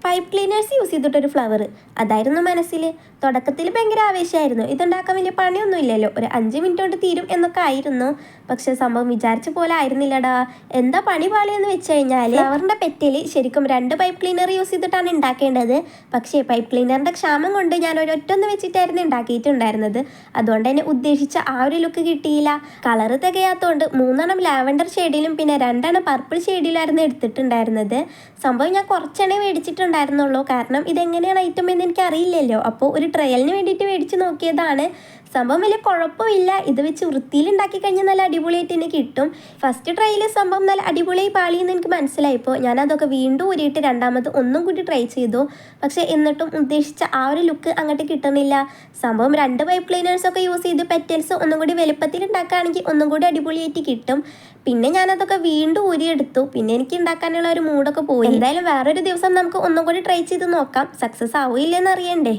Pipe cleaners use ചെയ്തിട്ടൊരു flower അതായിരുന്നു മനസ്സിൽ. തുടക്കത്തിൽ ഭയങ്കര ആവേശമായിരുന്നു. ഇതുണ്ടാക്കാൻ വലിയ പണിയൊന്നും ഇല്ലല്ലോ, ഒരു 5 മിനിറ്റ് കൊണ്ട് തീരും എന്നൊക്കെ ആയിരുന്നു. പക്ഷെ സംഭവം വിചാരിച്ച പോലെ ആയിരുന്നില്ലടാ. എന്താ പണി പാളിയെന്ന് വെച്ച് കഴിഞ്ഞാൽ ഫ്ലവറിൻ്റെ പെറ്റിൽ ശരിക്കും 2 പൈപ്പ് ക്ലീനർ യൂസ് ചെയ്തിട്ടാണ് ഉണ്ടാക്കേണ്ടത്. പക്ഷേ പൈപ്പ് ക്ലീനറിൻ്റെ ക്ഷാമം കൊണ്ട് ഞാൻ ഒരൊറ്റൊന്ന് വെച്ചിട്ടായിരുന്നു ഉണ്ടാക്കിയിട്ടുണ്ടായിരുന്നത്. അതുകൊണ്ട് തന്നെ ഉദ്ദേശിച്ച ആ ഒരു ലുക്ക് കിട്ടിയില്ല. കളറ് തികയാത്തതുകൊണ്ട് 3 ലാവൻഡർ ഷെയ്ഡിലും പിന്നെ 2 പർപ്പിൾ ഷെയ്ഡിലായിരുന്നു എടുത്തിട്ടുണ്ടായിരുന്നത്. സംഭവം ഞാൻ കുറച്ചെണ്ണേ മേടിച്ചിട്ടുണ്ടായിരുന്നുള്ളൂ, കാരണം ഇതെങ്ങനെയാണ് ഐറ്റം എന്ന് എനിക്ക് അറിയില്ലല്ലോ. അപ്പോൾ ഒരു ട്രയലിന് വേണ്ടിയിട്ട് മേടിച്ച് നോക്കിയതാണ്. സംഭവം വലിയ കുഴപ്പമില്ല. ഇത് വെച്ച് വൃത്തിയിൽ ഉണ്ടാക്കി കഴിഞ്ഞാൽ നല്ല അടിപൊളിയായിട്ട് തന്നെ കിട്ടും. ഫസ്റ്റ് ട്രൈയിൽ സംഭവം നല്ല അടിപൊളിയായി പാളിയെന്ന് എനിക്ക് മനസ്സിലായപ്പോൾ ഞാനതൊക്കെ വീണ്ടും ഊരിയിട്ട് രണ്ടാമത് ഒന്നും കൂടി ട്രൈ ചെയ്തു. പക്ഷേ എന്നിട്ടും ഉദ്ദേശിച്ച ആ ഒരു ലുക്ക് അങ്ങോട്ട് കിട്ടണില്ല. സംഭവം 2 പൈപ്പ് ക്ലീനേഴ്സൊക്കെ യൂസ് ചെയ്ത് പെറ്റൽസ് ഒന്നും കൂടി വലുപ്പത്തിൽ ഉണ്ടാക്കുകയാണെങ്കിൽ ഒന്നും കൂടി അടിപൊളിയായിട്ട് കിട്ടും. പിന്നെ ഞാനതൊക്കെ വീണ്ടും ഊരിയെടുത്തു. പിന്നെ എനിക്ക് ഉണ്ടാക്കാനുള്ള ഒരു മൂഡൊക്കെ പോയി. എന്തായാലും വേറൊരു ദിവസം നമുക്ക് ഒന്നും കൂടി ട്രൈ ചെയ്ത് നോക്കാം. സക്സസ് ആവില്ലെന്ന് അറിയണ്ടേ.